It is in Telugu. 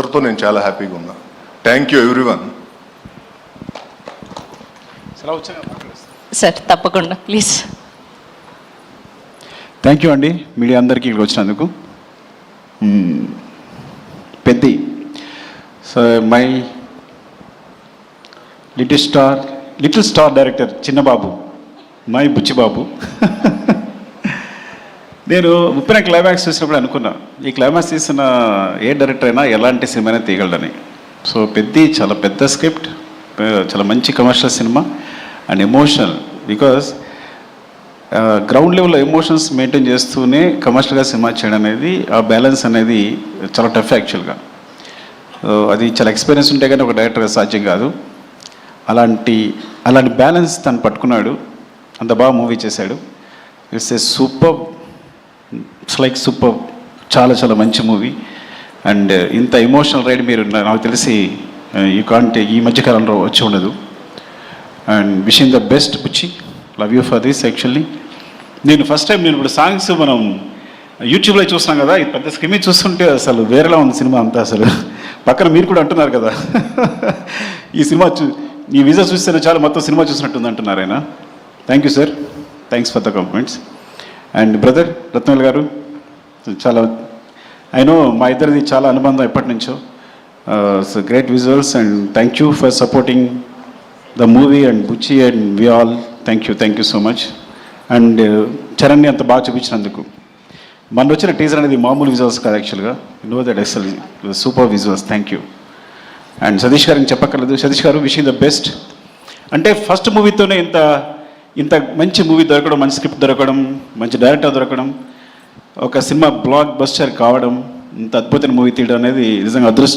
అందరితో నేను చాలా హ్యాపీగా ఉన్నా. Thank you everyone. సార్ తప్పకుండా ప్లీజ్. థ్యాంక్ యూ అండి మీడియా అందరికీ ఇక్కడికి వచ్చినందుకు. Peddi so my little star director Chinnababu, my Buchibabu. నేను ఉప్పిన క్లైమాక్స్ చూసినప్పుడు అనుకున్నా ఈ క్లైమాక్స్ తీసిన ఏ డైరెక్టర్ అయినా ఎలాంటి సినిమానే తీయగలడని. సో పెద్ది చాలా పెద్ద స్క్రిప్ట్, చాలా మంచి commercial cinema and emotional. Because ground లెవెల్లో ఎమోషన్స్ మెయింటైన్ చేస్తూనే కమర్షియల్గా సినిమా చేయడం అనేది, ఆ బ్యాలెన్స్ అనేది చాలా టఫ్ యాక్చువల్గా. అది చాలా ఎక్స్పీరియన్స్ ఉంటే కానీ ఒక డైరెక్టర్గా సాధ్యం కాదు. అలాంటి బ్యాలెన్స్ తను పట్టుకున్నాడు, అంత బాగా మూవీ చేశాడు. It's a super, it's like super, చాలా చాలా మంచి మూవీ. అండ్ ఇంత ఎమోషనల్ రైడ్ మీరు నాకు తెలిసి యూ కాంట్ ఈ మధ్యకాలంలో వచ్చి ఉండదు. And wishing the best Buchi, love you for this. Actually నేను ఫస్ట్ టైం ఇప్పుడు సాంగ్స్ మనం యూట్యూబ్లో చూస్తున్నాం కదా, ఈ పెద్ద స్క్రీన్ చూస్తుంటే అసలు వేరేలా ఉంది సినిమా అంతా. అసలు పక్కన మీరు కూడా అంటున్నారు కదా ఈ సినిమా ఈ విజా చూస్తేనే చాలా మొత్తం సినిమా చూసినట్టుంది అంటున్నారు ఆయన. Thank you sir, thanks for the compliments. And brother Rathnavel గారు, చాలా ఐ నో మా ఇద్దరిది చాలా అనుబంధం ఎప్పటి నుంచో. So great visuals and thank you for supporting the movie and Buchi and we all. Thank you so much. And చరణ్ని అంత బాగా చూపించినందుకు. మన వచ్చిన టీజర్ అనేది మామూలు విజువల్స్ కాదు యాక్చువల్గా, నో దట్ అసలు super visuals. Thank you. And Satish గారికి చెప్పక్కర్లేదు. సతీష్ గారు విషింగ్ ద బెస్ట్. అంటే ఫస్ట్ మూవీతోనే ఇంత మంచి మూవీ దొరకడం, మంచి స్క్రిప్ట్ దొరకడం, మంచి డైరెక్టర్ దొరకడం, ఒక సినిమా బ్లాక్ బస్టర్ కావడం, ఇంత అద్భుతమైన మూవీ తీయడం అనేది నిజంగా అదృష్టం.